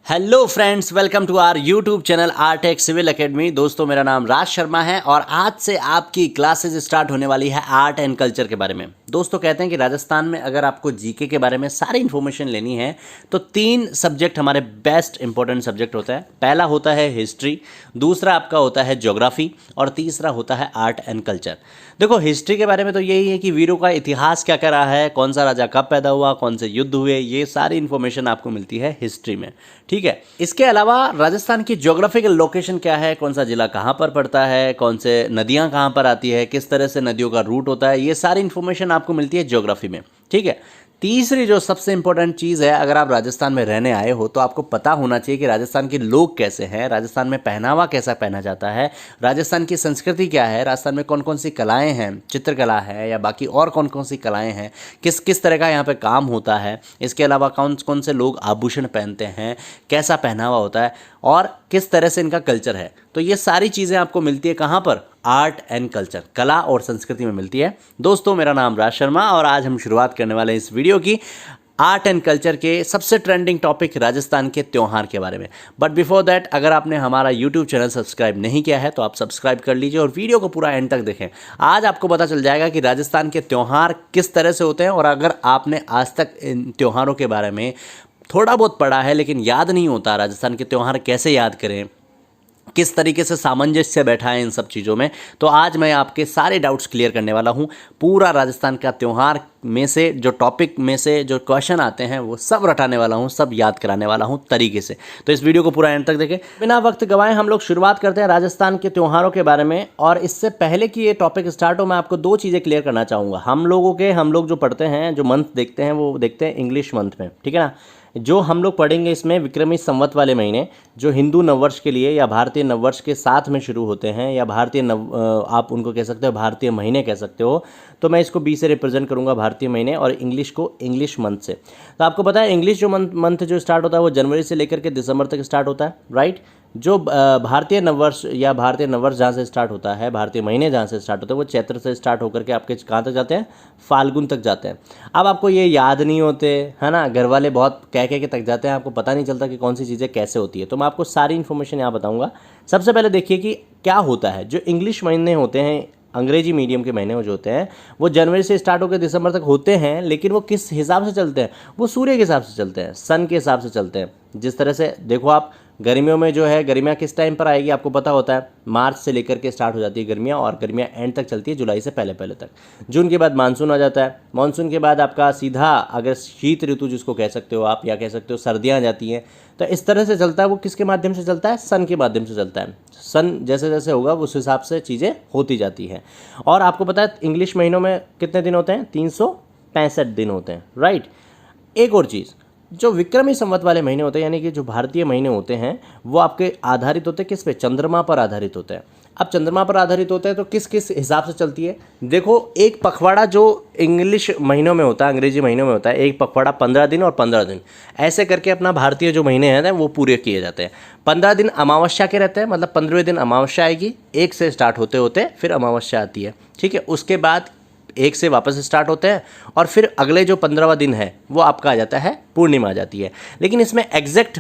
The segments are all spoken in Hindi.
Hello friends, welcome to our YouTube channel Artech Civil Academy. दोस्तों, मेरा नाम राज शर्मा है और आज से आपकी क्लासेस स्टार्ट होने वाली है आर्ट एंड कल्चर के बारे में। दोस्तों, कहते हैं कि राजस्थान में अगर आपको जीके के बारे में सारी इन्फॉर्मेशन लेनी है तो 3 सब्जेक्ट हमारे बेस्ट इंपॉर्टेंट सब्जेक्ट होता है। पहला होता है हिस्ट्री, दूसरा आपका होता है ज्योग्राफी और तीसरा होता है आर्ट एंड कल्चर। देखो, हिस्ट्री के बारे में तो यही है कि वीरों का इतिहास क्या क्या रहा है, कौन सा राजा कब पैदा हुआ, कौन से युद्ध हुए, ये सारी इन्फॉर्मेशन आपको मिलती है हिस्ट्री में। ठीक है। इसके अलावा राजस्थान की ज्योग्राफिकल लोकेशन क्या है, कौन सा जिला कहाँ पर पड़ता है, कौन से नदियाँ कहाँ पर आती है, किस तरह से नदियों का रूट होता है, ये सारी इन्फॉर्मेशन आपको मिलती है ज्योग्राफी में। ठीक है। तीसरी जो सबसे इंपॉर्टेंट चीज़ है, अगर आप राजस्थान में रहने आए हो तो आपको पता होना चाहिए कि राजस्थान के लोग कैसे हैं, राजस्थान में पहनावा कैसा पहना जाता है, राजस्थान की संस्कृति क्या है, राजस्थान में कौन कौन सी कलाएं हैं, चित्रकला है या बाकी और कौन कौन सी कलाएं हैं, किस किस तरह का यहाँ पे काम होता है। इसके अलावा कौन कौन से लोग आभूषण पहनते हैं, कैसा पहनावा होता है और किस तरह से इनका कल्चर है। तो ये सारी चीज़ें आपको मिलती है कहाँ पर? आर्ट एंड कल्चर, कला और संस्कृति में मिलती है। दोस्तों, मेरा नाम राज शर्मा और आज हम शुरुआत करने वाले हैं इस वीडियो की आर्ट एंड कल्चर के सबसे ट्रेंडिंग टॉपिक राजस्थान के त्यौहार के बारे में। बट बिफोर दैट, अगर आपने हमारा यूट्यूब चैनल सब्सक्राइब नहीं किया है तो आप सब्सक्राइब कर लीजिए और वीडियो को पूरा एंड तक देखें। आज आपको पता चल जाएगा कि राजस्थान के त्यौहार किस तरह से होते हैं और अगर आपने आज तक इन त्योहारों के बारे में थोड़ा बहुत पढ़ा है लेकिन याद नहीं होता राजस्थान के त्यौहार कैसे याद करें, किस तरीके से सामंजस्य बैठा है इन सब चीज़ों में, तो आज मैं आपके सारे डाउट्स क्लियर करने वाला हूँ। पूरा राजस्थान का त्यौहार में से जो टॉपिक में से जो क्वेश्चन आते हैं वो सब रटाने वाला हूँ, सब याद कराने वाला हूँ तरीके से। तो इस वीडियो को पूरा एंड तक देखें। बिना वक्त गवाए हम लोग शुरुआत करते हैं राजस्थान के त्योहारों के बारे में। और इससे पहले कि ये टॉपिक स्टार्ट हो, मैं आपको 2 चीज़ें क्लियर करना चाहूँगा। हम लोग जो पढ़ते हैं, जो मंथ देखते हैं, वो देखते हैं इंग्लिश मंथ में। ठीक है ना। जो हम लोग पढ़ेंगे इसमें विक्रमी संवत वाले महीने, जो हिंदू नववर्ष के लिए या भारतीय नववर्ष के साथ में शुरू होते हैं, या भारतीय आप उनको कह सकते हो भारतीय महीने कह सकते हो। तो मैं इसको बी से रिप्रेजेंट करूंगा, भारतीय महीने, और इंग्लिश को इंग्लिश मंथ से। तो आपको पता है इंग्लिश जो मंथ जो स्टार्ट होता है वो जनवरी से लेकर के दिसंबर तक स्टार्ट होता है, राइट। जो भारतीय नववर्ष या भारतीय नववर्ष जहाँ से स्टार्ट होता है, भारतीय महीने जहाँ से स्टार्ट होते हैं, वो चैत्र से स्टार्ट होकर के आपके कहाँ तक जाते हैं? फाल्गुन तक जाते हैं। अब आपको ये याद नहीं होते है ना, घर वाले बहुत कह के तक जाते हैं, आपको पता नहीं चलता कि कौन सी चीज़ें कैसे होती है। तो मैं आपको सारी इन्फॉर्मेशन यहाँ बताऊँगा। सबसे पहले देखिए कि क्या होता है। जो इंग्लिश महीने होते हैं, अंग्रेजी मीडियम के महीने जो होते हैं, वो जनवरी से स्टार्ट होकर दिसंबर तक होते हैं, लेकिन वो किस हिसाब से चलते हैं? वो सूर्य के हिसाब से चलते हैं, सन के हिसाब से चलते हैं। जिस तरह से देखो आप, गर्मियों में जो है, गर्मियाँ किस टाइम पर आएगी आपको पता होता है, मार्च से लेकर के स्टार्ट हो जाती है गर्मियाँ, और गर्मियाँ एंड तक चलती है जुलाई से पहले पहले तक। जून के बाद मानसून आ जाता है, मानसून के बाद आपका सीधा अगर शीत ऋतु जिसको कह सकते हो आप, या कह सकते हो सर्दियाँ आ जाती हैं। तो इस तरह से चलता है। वो किसके माध्यम से चलता है? सन के माध्यम से चलता है। सन जैसे जैसे होगा उस हिसाब से चीज़ें होती जाती हैं। और आपको पता है इंग्लिश महीनों में कितने दिन होते हैं? 365 दिन होते हैं, राइट। एक और चीज़, जो विक्रमी संवत वाले महीने होते हैं, यानी कि जो भारतीय महीने होते हैं, वो आपके आधारित होते हैं किस पे? चंद्रमा पर आधारित होते हैं। अब चंद्रमा पर आधारित होता है तो किस किस हिसाब से चलती है? देखो, एक पखवाड़ा जो इंग्लिश महीनों में होता है, अंग्रेजी महीनों में होता है, एक पखवाड़ा 15 दिन और 15 दिन, ऐसे करके अपना भारतीय जो महीने हैं वो पूरे किए जाते हैं। 15 दिन अमावस्या के रहते हैं, मतलब 15वें दिन अमावस्या आएगी, 1 से स्टार्ट होते होते फिर अमावस्या आती है। ठीक है। उसके बाद 1 से वापस स्टार्ट होते हैं और फिर अगले जो 15वां दिन है वो आपका आ जाता है, पूर्णिमा आ जाती है। लेकिन इसमें एग्जैक्ट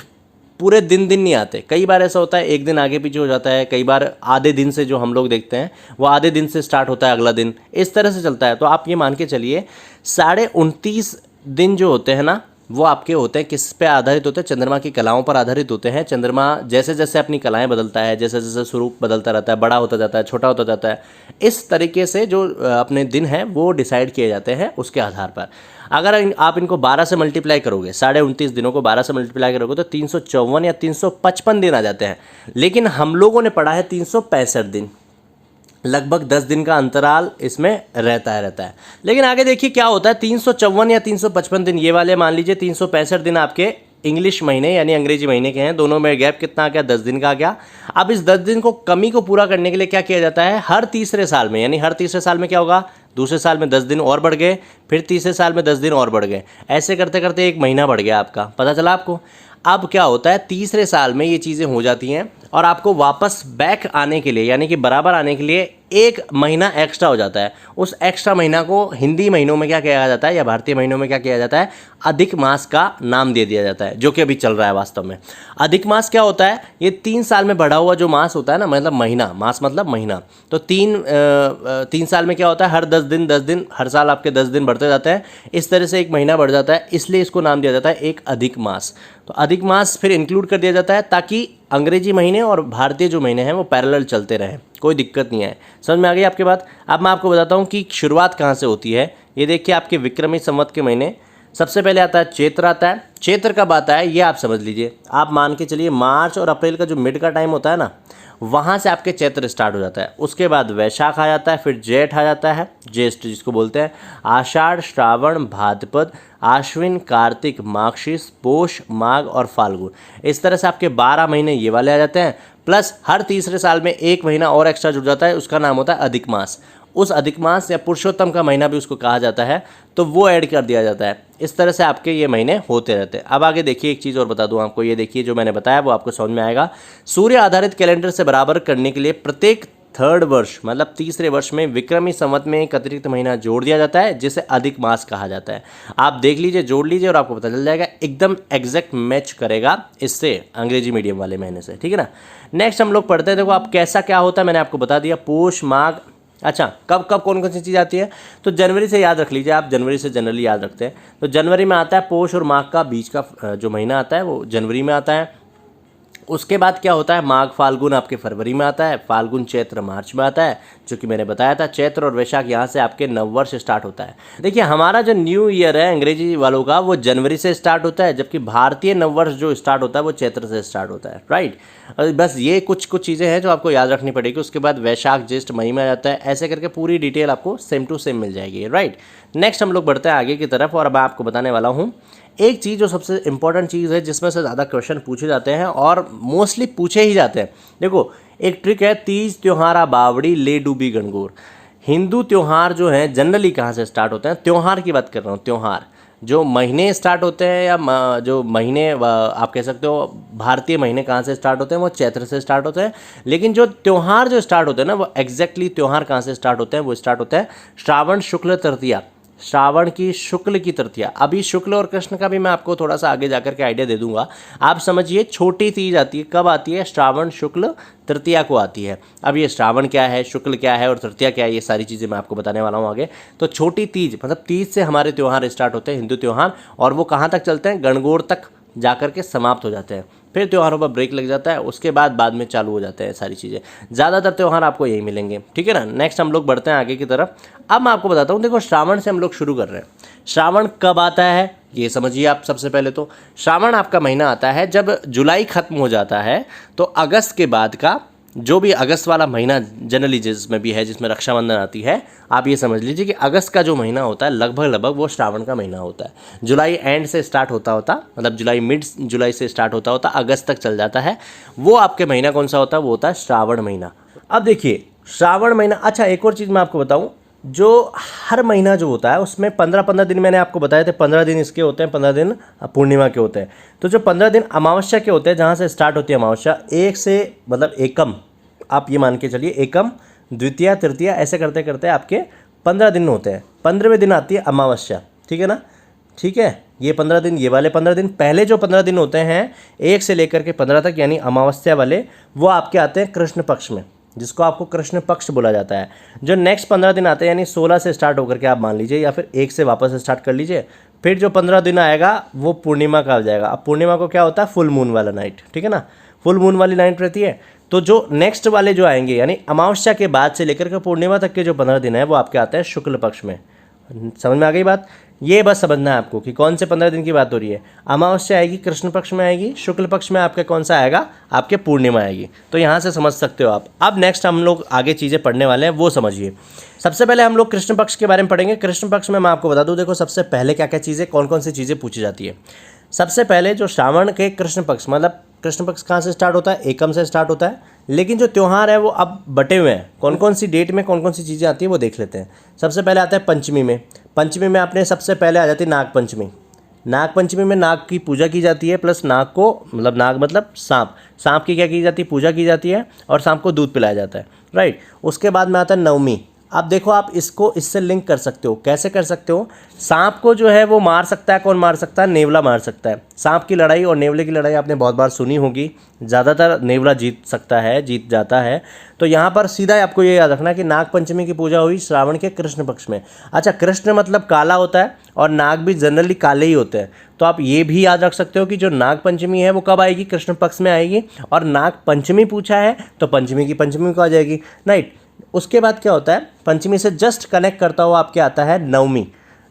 पूरे दिन नहीं आते। कई बार ऐसा होता है एक दिन आगे पीछे हो जाता है, कई बार आधे दिन से जो हम लोग देखते हैं वो आधे दिन से स्टार्ट होता है अगला दिन, इस तरह से चलता है। तो आप ये मान के चलिए 29.5 दिन जो होते हैं ना, वो आपके होते हैं किस पे आधारित होते हैं? चंद्रमा की कलाओं पर आधारित होते हैं। चंद्रमा जैसे जैसे अपनी कलाएं बदलता है, जैसे जैसे स्वरूप बदलता रहता है, बड़ा होता जाता है, छोटा होता जाता है, इस तरीके से जो अपने दिन हैं वो डिसाइड किए जाते हैं उसके आधार पर। अगर आप इनको 12 से मल्टीप्लाई करोगे, 29.5 दिनों को 12 से मल्टीप्लाई करोगे तो 354 या 355 दिन आ जाते हैं। लेकिन हम लोगों ने पढ़ा है 365 दिन, लगभग 10 दिन का अंतराल इसमें रहता है। लेकिन आगे देखिए क्या होता है, 354 या 355 दिन, ये वाले मान लीजिए 365 दिन आपके इंग्लिश महीने यानी अंग्रेजी महीने के हैं। दोनों में गैप कितना आ गया? 10 दिन का आ गया। अब इस 10 दिन को कमी को पूरा करने के लिए क्या किया जाता है? हर तीसरे साल में, यानी हर तीसरे साल में क्या होगा? दूसरे साल में 10 दिन और बढ़ गए, फिर तीसरे साल में 10 दिन और बढ़ गए, ऐसे करते करते 1 महीना बढ़ गया आपका। पता चला आपको? अब क्या होता है, तीसरे साल में ये चीज़ें हो जाती हैं और आपको वापस बैक आने के लिए यानी कि बराबर आने के लिए 1 महीना एक्स्ट्रा हो जाता है। उस एक्स्ट्रा महीना को हिंदी महीनों में क्या किया जाता है या भारतीय महीनों में क्या किया जाता है, अधिक मास का नाम दे दिया जाता है, जो कि अभी चल रहा है वास्तव में। अधिक मास क्या होता है, ये 3 साल में बढ़ा हुआ जो मास होता है ना, मतलब महीना, मास मतलब महीना। तो 3 साल में क्या होता है, हर 10 दिन हर साल आपके 10 दिन बढ़ते जाते हैं, इस तरह से 1 महीना बढ़ जाता है, इसलिए इसको नाम दिया जाता है एक अधिक मास। तो अधिक मास फिर इंक्लूड कर दिया जाता है ताकि अंग्रेजी महीने और भारतीय जो महीने हैं वो पैरेलल चलते रहें, कोई दिक्कत नहीं है। समझ में आ गई आपकी बात। अब मैं आपको बताता हूँ कि शुरुआत कहाँ से होती है। ये देखिए आपके विक्रमी संवत के महीने, सबसे पहले आता है चैत्र आता है। चैत्र कब आता है ये आप समझ लीजिए, आप मान के चलिए मार्च और अप्रैल का जो मिड का टाइम होता है ना, वहाँ से आपके चैत्र स्टार्ट हो जाता है। उसके बाद वैशाख आ जाता है, फिर जेठ आ जाता है, ज्येष्ठ जिसको बोलते हैं, आषाढ़, श्रावण, भाद्रपद, आश्विन, कार्तिक, माघशीष, पोष, माघ और फाल्गुन। इस तरह से आपके 12 महीने ये वाले आ जाते हैं। प्लस हर तीसरे साल में 1 महीना और एक्स्ट्रा जुड़ जाता है, उसका नाम होता है अधिक मास। उस अधिक मास या पुरुषोत्तम का महीना भी उसको कहा जाता है, तो वो ऐड कर दिया जाता है। इस तरह से आपके ये महीने होते रहते हैं। अब आगे देखिए, एक चीज़ और बता दूं आपको, ये देखिए जो मैंने बताया वो आपको समझ में आएगा। सूर्य आधारित कैलेंडर से बराबर करने के लिए प्रत्येक 3rd वर्ष मतलब तीसरे वर्ष में विक्रमी संवत में एक अतिरिक्त महीना जोड़ दिया जाता है, जिसे अधिक मास कहा जाता है। आप देख लीजिए, जोड़ लीजिए और आपको पता चल जाएगा, एकदम एग्जैक्ट मैच करेगा इससे अंग्रेजी मीडियम वाले महीने से, ठीक है ना। नेक्स्ट हम लोग पढ़ते हैं, देखो आप कैसा क्या होता है मैंने आपको बता दिया, पोष, माघ। अच्छा, कब कब कौन कौन सी चीज़ आती है, तो जनवरी से याद रख लीजिए आप, जनवरी से जनरली याद रखते हैं। तो जनवरी में आता है पोष और माघ का बीच का जो महीना आता है वो जनवरी में आता है। उसके बाद क्या होता है, माघ फाल्गुन आपके फरवरी में आता है, फाल्गुन चैत्र मार्च में आता है, जो कि मैंने बताया था। चैत्र और वैशाख यहाँ से आपके नववर्ष स्टार्ट होता है। देखिए हमारा जो न्यू ईयर है अंग्रेजी वालों का, वो जनवरी से स्टार्ट होता है, जबकि भारतीय नववर्ष जो स्टार्ट होता है वो चैत्र से स्टार्ट होता है, राइट। बस ये कुछ चीज़ें हैं जो आपको याद रखनी पड़ेगी। उसके बाद वैशाख ज्येष्ठ मई में आ जाता है, ऐसे करके पूरी डिटेल आपको सेम टू सेम मिल जाएगी, राइट। नेक्स्ट हम लोग बढ़ते हैं आगे की तरफ, और अब मैं आपको बताने वाला हूँ एक चीज़ जो सबसे इंपॉर्टेंट चीज़ है, जिसमें से ज़्यादा क्वेश्चन पूछे जाते हैं और मोस्टली पूछे ही जाते हैं। देखो एक ट्रिक है, तीज त्योहारा बावड़ी ले डूबी गणगौर। हिंदू त्यौहार जो है जनरली कहाँ से स्टार्ट होते हैं, त्यौहार की बात कर रहा हूँ, त्यौहार जो महीने स्टार्ट होते हैं या जो महीने आप कह सकते हो भारतीय महीने कहाँ से स्टार्ट होते हैं, वो चैत्र से स्टार्ट होते हैं। लेकिन जो त्यौहार जो स्टार्ट होते हैं ना, वो एग्जैक्टली त्यौहार कहाँ से स्टार्ट होते हैं, वो स्टार्ट होते हैं श्रावण शुक्ल तृतीया, श्रावण की शुक्ल की तृतीया। अभी शुक्ल और कृष्ण का भी मैं आपको थोड़ा सा आगे जाकर के आइडिया दे दूंगा। आप समझिए, छोटी तीज आती है, कब आती है, श्रावण शुक्ल तृतीया को आती है। अब ये श्रावण क्या है, शुक्ल क्या है और तृतीया क्या है, ये सारी चीज़ें मैं आपको बताने वाला हूँ आगे। तो छोटी तीज मतलब तीज से हमारे त्यौहार स्टार्ट होते हैं, हिंदू त्यौहार, और वो कहाँ तक चलते हैं, गणगौर तक जाकर के समाप्त हो जाते हैं। फिर त्योहारों पर ब्रेक लग जाता है, उसके बाद में चालू हो जाते हैं सारी चीज़ें। ज़्यादातर त्यौहार आपको यही मिलेंगे, ठीक है ना। नेक्स्ट हम लोग बढ़ते हैं आगे की तरफ। अब मैं आपको बताता हूँ, देखो श्रावण से हम लोग शुरू कर रहे हैं। श्रावण कब आता है ये समझिए आप। सबसे पहले तो श्रावण आपका महीना आता है जब जुलाई खत्म हो जाता है, तो अगस्त के बाद का जो भी अगस्त वाला महीना जनरली जिसमें भी है, जिसमें रक्षाबंधन आती है, आप ये समझ लीजिए कि अगस्त का जो महीना होता है लगभग वो श्रावण का महीना होता है। जुलाई एंड से स्टार्ट होता मतलब जुलाई मिड जुलाई से स्टार्ट होता अगस्त तक चल जाता है। वो आपके महीना कौन सा होता है, वो होता है श्रावण महीना। अब देखिए श्रावण महीना, अच्छा एक और चीज़ मैं आपको बताऊँ, जो हर महीना जो होता है उसमें 15 दिन मैंने आपको बताए थे, 15 दिन इसके होते हैं, 15 दिन पूर्णिमा के होते हैं। तो जो 15 दिन अमावस्या के होते हैं, जहाँ से स्टार्ट होती है अमावस्या, एक से मतलब एकम, आप ये मान के चलिए एकम द्वितीया तृतीया ऐसे करते करते आपके 15 दिन होते हैं। 15वें दिन आती है अमावस्या, ठीक है ना, ठीक है। ये 15 दिन, ये वाले 15 दिन, पहले जो 15 दिन होते हैं 1 से लेकर के 15 तक, यानी अमावस्या वाले, वो आपके आते हैं कृष्ण पक्ष में, जिसको आपको कृष्ण पक्ष बोला जाता है। जो नेक्स्ट 15 दिन आते हैं, यानी 16 से स्टार्ट होकर के आप मान लीजिए, या फिर 1 से वापस स्टार्ट कर लीजिए, फिर जो 15 दिन आएगा वो पूर्णिमा का आ जाएगा। अब पूर्णिमा को क्या होता है, फुल मून वाला नाइट, ठीक है ना, फुल मून वाली नाइट रहती है। तो जो नेक्स्ट वाले जो आएंगे, यानी अमावस्या के बाद से लेकर के पूर्णिमा तक के जो 15 दिन है, वो आपके आते हैं शुक्ल पक्ष में। समझ में आ गई बात। ये बस समझना है आपको कि कौन से 15 दिन की बात हो रही है। अमावस्या आएगी कृष्ण पक्ष में आएगी, शुक्ल पक्ष में आपके कौन सा आएगा, आपके पूर्णिमा आएगी। तो यहाँ से समझ सकते हो आप। अब नेक्स्ट हम लोग आगे चीज़ें पढ़ने वाले हैं, वो समझिए। सबसे पहले हम लोग कृष्ण पक्ष के बारे में पढ़ेंगे। कृष्ण पक्ष में मैं आपको बता दूँ, देखो सबसे पहले क्या क्या चीज़ें, कौन कौन सी चीज़ें पूछी जाती है। सबसे पहले जो श्रावण के कृष्ण पक्ष, मतलब कृष्ण पक्ष कहाँ से स्टार्ट होता है, एकम से स्टार्ट होता है। लेकिन जो त्यौहार है वो अब बटे हुए हैं, कौन कौन सी डेट में कौन कौन सी चीज़ें आती है वो देख लेते हैं। सबसे पहले आता है पंचमी में। पंचमी में आपने सबसे पहले आ जाती है नाग पंचमी। नाग पंचमी में नाग की पूजा की जाती है, प्लस नाग को मतलब नाग मतलब सांप, सांप की क्या की जाती है, पूजा की जाती है और सांप को दूध पिलाया जाता है, राइट। उसके बाद में आता है नवमी। अब देखो आप इसको इससे लिंक कर सकते हो, कैसे कर सकते हो, सांप को जो है वो मार सकता है, कौन मार सकता है, नेवला मार सकता है। सांप की लड़ाई और नेवले की लड़ाई आपने बहुत बार सुनी होगी, ज़्यादातर नेवला जीत सकता है, जीत जाता है। तो यहाँ पर सीधा आपको ये याद रखना कि नाग पंचमी की पूजा हुई श्रावण के कृष्ण पक्ष में। अच्छा, कृष्ण मतलब काला होता है और नाग भी जनरली काले ही होते हैं, तो आप ये भी याद रख सकते हो कि जो नाग पंचमी है वो कब आएगी, कृष्ण पक्ष में आएगी, और नाग पंचमी पूछा है तो पंचमी की पंचमी को आ जाएगी, राइट। उसके बाद क्या होता है, पंचमी से जस्ट कनेक्ट करता हुआ आपके आता है नवमी।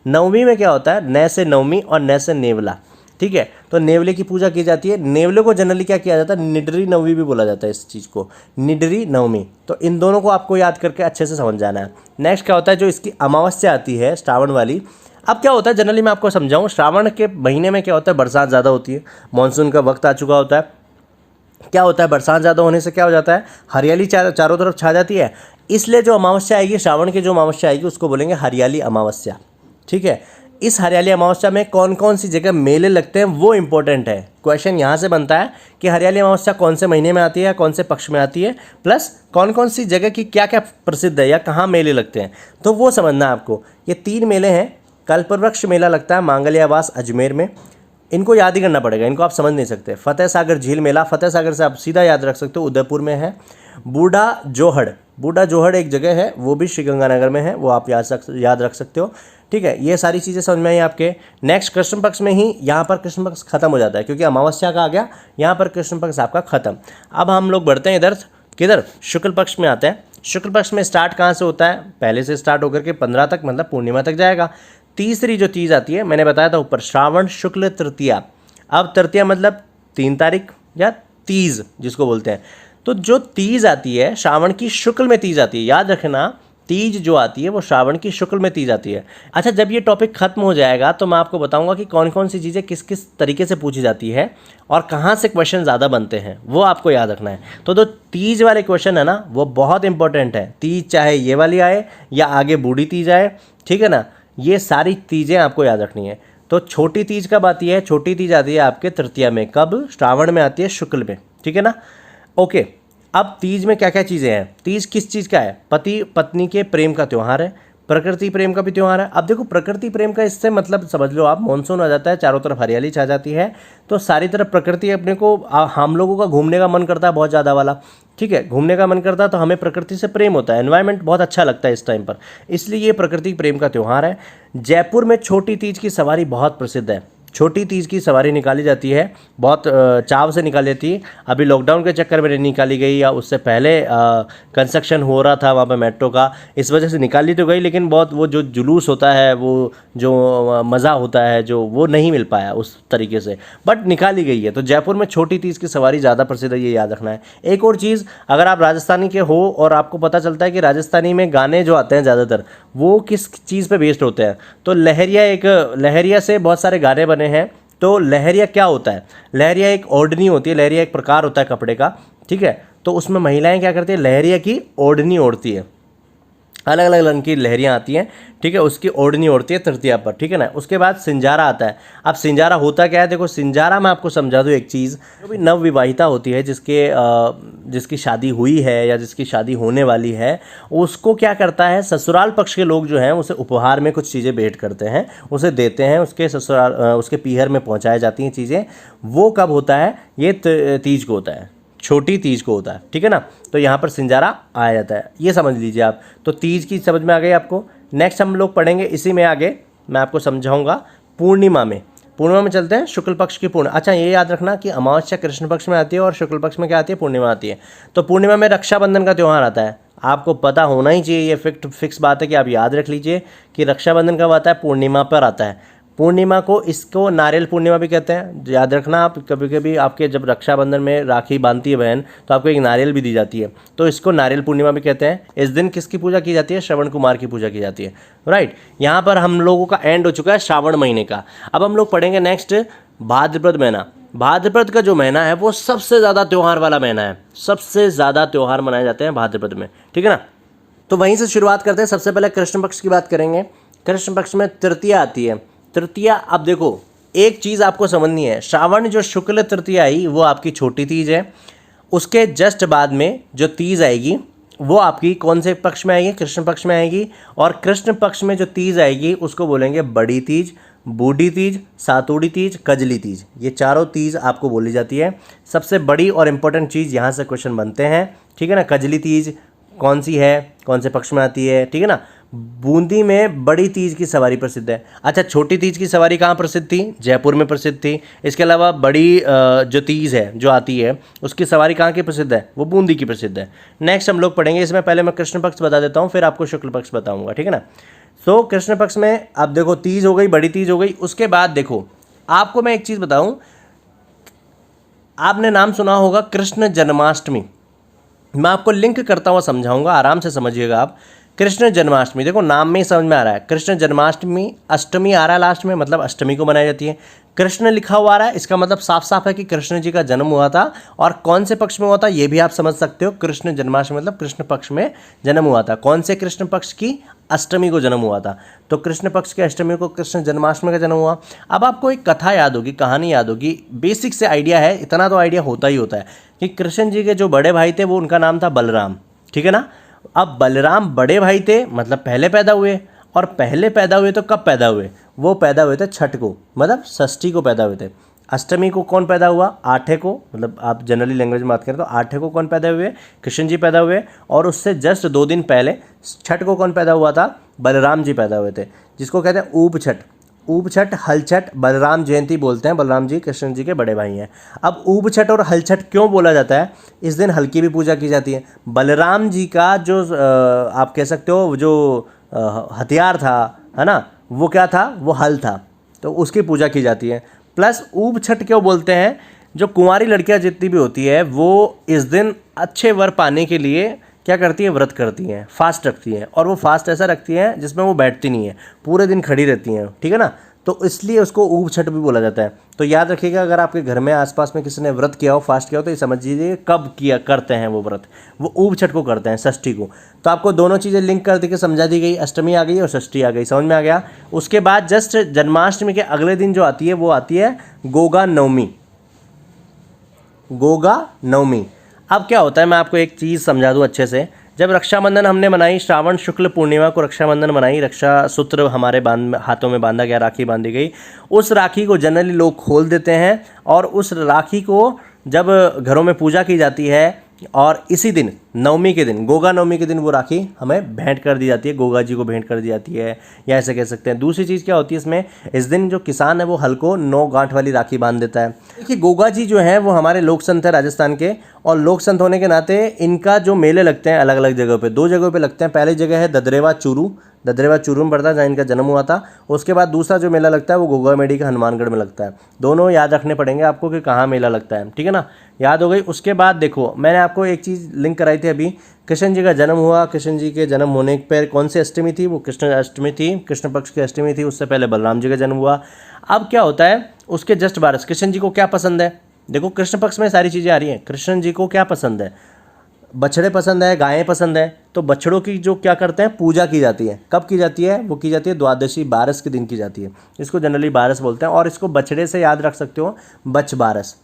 नवमी में क्या होता है, न से नवमी और न से नेवला, ठीक है। तो नेवले की पूजा की जाती है। नेवले को जनरली क्या किया जाता है, निडरी नवमी भी बोला जाता है इस चीज़ को, निडरी नवमी। तो इन दोनों को आपको याद करके अच्छे से समझ जाना है। नेक्स्ट क्या होता है, जो इसकी अमावस्या आती है श्रावण वाली। अब क्या होता है, जनरली मैं आपको समझाऊँ, श्रावण के महीने में क्या होता है, बरसात ज़्यादा होती है, मानसून का वक्त आ चुका होता है। क्या होता है, बरसात ज़्यादा होने से क्या हो जाता है, हरियाली चारों तरफ छा जाती है। इसलिए जो अमावस्या आएगी, श्रावण की जो अमावस्या आएगी उसको बोलेंगे हरियाली अमावस्या, ठीक है। इस हरियाली अमावस्या में कौन कौन सी जगह मेले लगते हैं वो इंपॉर्टेंट है। क्वेश्चन यहाँ से बनता है कि हरियाली अमावस्या कौन से महीने में आती है, कौन से पक्ष में आती है, प्लस कौन कौन सी जगह की क्या क्या प्रसिद्ध है या कहाँ मेले लगते हैं, तो वो समझना है आपको। ये 3 मेले हैं। कल्पवृक्ष मेला लगता है मांगल्यावास अजमेर में, इनको याद ही करना पड़ेगा, इनको आप समझ नहीं सकते। फतेह सागर झील मेला, फतेह सागर से आप सीधा याद रख सकते हो, उदयपुर में है। बूढ़ा जोहड़ एक जगह है, वो भी श्रीगंगानगर में है, वो आप याद रख सकते हो, ठीक है। ये सारी चीज़ें समझ में आई आपके। नेक्स्ट कृष्ण पक्ष में ही यहाँ पर कृष्ण पक्ष खत्म हो जाता है, क्योंकि अमावस्या का आ गया, यहाँ पर कृष्ण पक्ष आपका खत्म। अब हम लोग बढ़ते हैं इधर, किधर, शुक्ल पक्ष में आते हैं। शुक्ल पक्ष में स्टार्ट कहाँ से होता है, पहले से स्टार्ट होकर के 15 तक मतलब पूर्णिमा तक जाएगा। तीसरी जो चीज़ आती है, मैंने बताया था ऊपर, श्रावण शुक्ल तृतीया। अब तृतीया मतलब 3 तारीख या तीज जिसको बोलते हैं। तो जो तीज आती है श्रावण की शुक्ल में तीज आती है, याद रखना, तीज जो आती है वो श्रावण की शुक्ल में तीज आती है। अच्छा, जब ये टॉपिक खत्म हो जाएगा तो मैं आपको बताऊंगा कि कौन कौन सी चीज़ें किस किस तरीके से पूछी जाती है और कहाँ से क्वेश्चन ज़्यादा बनते हैं, वो आपको याद रखना है। तो जो तीज वाले क्वेश्चन है ना, वो बहुत इंपॉर्टेंट है। तीज चाहे ये वाली आए या आगे बूढ़ी तीज आए, ठीक है ना, ये सारी चीज़ें आपको याद रखनी है। तो छोटी तीज कब आती है, छोटी तीज आती है आपके तृतीया में, कब, श्रावण में आती है शुक्ल में, ठीक है ना, ओके। अब तीज में क्या क्या चीज़ें हैं, तीज किस चीज़ का है, पति पत्नी के प्रेम का त्यौहार है, प्रकृति प्रेम का भी त्यौहार है। अब देखो प्रकृति प्रेम का इससे मतलब समझ लो आप, मानसून आ जाता है, चारों तरफ हरियाली छा जाती है, तो सारी तरफ प्रकृति अपने को, हम लोगों का घूमने का मन करता है बहुत ज़्यादा वाला, ठीक है, घूमने का मन करता है, तो हमें प्रकृति से प्रेम होता है, एनवायरनमेंट बहुत अच्छा लगता है इस टाइम पर, इसलिए ये प्रकृति प्रेम का त्यौहार है। जयपुर में छोटी तीज की सवारी बहुत प्रसिद्ध है। छोटी तीज की सवारी निकाली जाती है, बहुत चाव से निकाली जाती है। अभी लॉकडाउन के चक्कर में नहीं निकाली गई, या उससे पहले कंस्ट्रक्शन हो रहा था वहाँ पे मेट्रो का, इस वजह से निकाली तो गई, लेकिन बहुत वो जो जुलूस होता है, वो जो मज़ा होता है, जो वो नहीं मिल पाया उस तरीके से, बट निकाली गई है। तो जयपुर में छोटी तीज की सवारी ज़्यादा प्रसिद्ध है, ये याद रखना है। एक और चीज़, अगर आप राजस्थानी के हो और आपको पता चलता है कि राजस्थानी में गाने जो आते हैं ज़्यादातर वो किस चीज़ पर बेस्ड होते हैं, तो लहरिया से बहुत सारे गाने बने हैं। तो लहरिया क्या होता है, लहरिया एक ओढ़नी होती है, लहरिया एक प्रकार होता है कपड़े का, ठीक है। तो उसमें महिलाएं क्या करती है, लहरिया की ओढ़नी ओढ़ती है, अलग अलग रंग की लहरियाँ आती हैं, ठीक है, उसकी ओढ़नी ओढ़ती है तृतीया पर, ठीक है ना। उसके बाद सिंजारा आता है। अब सिंजारा होता क्या है, देखो सिंजारा मैं आपको समझा दूँ एक चीज़, जो भी नवविवाहिता होती है, जिसकी शादी हुई है या जिसकी शादी होने वाली है, उसको क्या करता है, ससुराल पक्ष के लोग जो हैं उसे उपहार में कुछ चीज़ें भेंट करते हैं, उसे देते हैं, उसके ससुराल उसके पीहर में पहुँचाई जाती हैं चीज़ें। वो कब होता है, ये तीज को होता है, छोटी तीज को होता है, ठीक है ना। तो यहाँ पर सिंजारा आया जाता है, ये समझ लीजिए आप। तो तीज की समझ में आ गई आपको। नेक्स्ट हम लोग पढ़ेंगे, इसी में आगे मैं आपको समझाऊंगा पूर्णिमा में चलते हैं, शुक्ल पक्ष की पूर्ण। अच्छा, ये याद रखना कि अमावस्या कृष्ण पक्ष में आती है और शुक्ल पक्ष में क्या आती है, पूर्णिमा आती है। तो पूर्णिमा में रक्षाबंधन का त्यौहार आता है, आपको पता होना ही चाहिए, ये फिक्स बात है कि आप याद रख लीजिए कि रक्षाबंधन कब आता है, पूर्णिमा पर आता है। पूर्णिमा को, इसको नारियल पूर्णिमा भी कहते हैं, याद रखना आप। कभी कभी आपके जब रक्षाबंधन में राखी बांधती है बहन, तो आपको एक नारियल भी दी जाती है, तो इसको नारियल पूर्णिमा भी कहते हैं। इस दिन किसकी पूजा की जाती है, श्रवण कुमार की पूजा की जाती है, राइट। यहाँ पर हम लोगों का एंड हो चुका है श्रावण महीने का। अब हम लोग पढ़ेंगे नेक्स्ट भाद्रपद महीना। भाद्रपद का जो महीना है वो सबसे ज़्यादा त्यौहार वाला महीना है, सबसे ज़्यादा त्यौहार मनाए जाते हैं भाद्रपद में, ठीक है ना। तो वहीं से शुरुआत करते हैं। सबसे पहले कृष्ण पक्ष की बात करेंगे। कृष्ण पक्ष में तृतीया आती है। तृतीया, अब देखो एक चीज़ आपको समझनी है, श्रावण जो शुक्ल तृतीया आई वो आपकी छोटी तीज है, उसके जस्ट बाद में जो तीज आएगी वो आपकी कौन से पक्ष में आएगी, कृष्ण पक्ष में आएगी। और कृष्ण पक्ष में जो तीज आएगी उसको बोलेंगे बड़ी तीज, बूढ़ी तीज, सातुड़ी तीज, कजली तीज। ये चारों तीज आपको बोली जाती है। सबसे बड़ी और इम्पोर्टेंट चीज़ यहाँ से क्वेश्चन बनते हैं, ठीक है ना। कजली तीज कौन सी है, कौन से पक्ष में आती है, ठीक है ना। बूंदी में बड़ी तीज की सवारी प्रसिद्ध है। अच्छा, छोटी तीज की सवारी कहाँ प्रसिद्ध थी, जयपुर में प्रसिद्ध थी। इसके अलावा बड़ी जो तीज है जो आती है उसकी सवारी कहाँ की प्रसिद्ध है, वो बूंदी की प्रसिद्ध है। नेक्स्ट हम लोग पढ़ेंगे, इसमें पहले मैं कृष्ण पक्ष बता देता हूँ, फिर आपको शुक्ल पक्ष बताऊँगा, ठीक है ना। सो कृष्ण पक्ष में अब देखो तीज हो गई, बड़ी तीज हो गई। उसके बाद देखो आपको मैं एक चीज़ बताऊँ, आपने नाम सुना होगा कृष्ण जन्माष्टमी। मैं आपको लिंक करता हुआ समझाऊंगा, आराम से समझिएगा आप। कृष्ण जन्माष्टमी, देखो नाम में ही समझ में आ रहा है, कृष्ण जन्माष्टमी, अष्टमी आ रहा है लास्ट में, मतलब अष्टमी को मनाई जाती है। कृष्ण लिखा हुआ आ रहा है, इसका मतलब साफ साफ है कि कृष्ण जी का जन्म हुआ था। और कौन से पक्ष में हुआ था ये भी आप समझ सकते हो, कृष्ण जन्माष्टमी मतलब कृष्ण पक्ष में जन्म हुआ था। कौन से कृष्ण पक्ष की, अष्टमी को जन्म हुआ था। तो कृष्ण पक्ष के अष्टमी को कृष्ण जन्माष्टमी का जन्म हुआ। अब आपको एक कथा याद होगी, कहानी याद होगी, बेसिक से आइडिया है, इतना तो आइडिया होता ही होता है कि कृष्ण जी के जो बड़े भाई थे वो उनका नाम था बलराम, ठीक है ना। अब बलराम बड़े भाई थे, मतलब पहले पैदा हुए, और पहले पैदा हुए तो कब पैदा हुए, वो पैदा हुए थे छठ को, मतलब षष्ठी को पैदा हुए थे। अष्टमी को कौन पैदा हुआ, आठे को, मतलब आप जनरली लैंग्वेज में बात करें तो आठे को कौन पैदा हुए, कृष्ण जी पैदा हुए। और उससे जस्ट 2 दिन पहले छठ को कौन पैदा हुआ था, बलराम जी पैदा हुए थे, जिसको कहते हैं ऊप छठ। ऊप छठ, हल छठ, बलराम जयंती बोलते हैं, बलराम जी कृष्ण जी के बड़े भाई हैं। अब ऊप छठ और हल छठ क्यों बोला जाता है, इस दिन हल की भी पूजा की जाती है। बलराम जी का जो आप कह सकते हो जो हथियार था, है ना, वो क्या था, वो हल था, तो उसकी पूजा की जाती है। प्लस ऊप छठ क्यों बोलते हैं, जो कुंवारी लड़कियां जितनी भी होती है वो इस दिन अच्छे वर पाने के लिए क्या करती है, व्रत करती हैं, फास्ट रखती हैं। और वो फास्ट ऐसा रखती हैं जिसमें वो बैठती नहीं है, पूरे दिन खड़ी रहती हैं, ठीक है ना। तो इसलिए उसको ऊप छठ भी बोला जाता है। तो याद रखिएगा, अगर आपके घर में आसपास में किसी ने व्रत किया हो, फास्ट किया हो, तो ये समझ लीजिए कब किया करते हैं वो व्रत, वो ऊप छठ को करते हैं, षष्ठी को। तो आपको दोनों चीज़ें लिंक कर दी के समझा दी गई, अष्टमी आ गई और षष्ठी आ गई, समझ में आ गया। उसके बाद जस्ट जन्माष्टमी के अगले दिन जो आती है वो आती है गोगा नवमी। गोगा नवमी, अब क्या होता है मैं आपको एक चीज़ समझा दूँ अच्छे से। जब रक्षाबंधन हमने मनाई, श्रावण शुक्ल पूर्णिमा को रक्षाबंधन मनाई, रक्षा सूत्र हमारे हाथों में बांधा गया, राखी बांधी गई। उस राखी को जनरली लोग खोल देते हैं, और उस राखी को जब घरों में पूजा की जाती है, और इसी दिन नवमी के दिन, गोगा नवमी के दिन, वो राखी हमें भेंट कर दी जाती है, गोगा जी को भेंट कर दी जाती है, या ऐसे कह सकते हैं। दूसरी चीज़ क्या होती है इसमें, इस दिन जो किसान है वो हल को 9 गांठ वाली राखी बांध देता है। देखिए गोगा जी जो है वो हमारे लोक संत है राजस्थान के, और लोक संत होने के नाते इनका जो मेले लगते हैं अलग अलग जगहों पे, 2 जगहों पे लगते हैं। पहली जगह है ददरेवा चूरू, ददरेवा चूरू में पड़ता है जहाँ इनका जन्म हुआ था। उसके बाद दूसरा जो मेला लगता है वो गोगा मेडी का हनुमानगढ़ में लगता है। दोनों याद रखने पड़ेंगे आपको कि कहाँ मेला लगता है, ठीक है ना, याद हो गई। उसके बाद देखो मैंने आपको एक चीज़ लिंक कराई थी अभी, कृष्ण जी का जन्म हुआ, कृष्ण जी के जन्म होने पर कौन सी अष्टमी थी, वो कृष्ण अष्टमी थी, कृष्ण पक्ष की अष्टमी थी। उससे पहले बलराम जी का जन्म हुआ। अब क्या होता है, उसके जस्ट बारस कृष्ण जी को क्या पसंद है, देखो कृष्ण पक्ष में सारी चीज़ें आ रही हैं। कृष्ण जी को क्या पसंद है, बछड़े पसंद है, गायें पसंद है। तो बछड़ों की जो क्या करते हैं, पूजा की जाती है। कब की जाती है, वो की जाती है द्वादशी बारस के दिन की जाती है। इसको जनरली बारस बोलते हैं, और इसको बछड़े से याद रख सकते हो, बच बारस।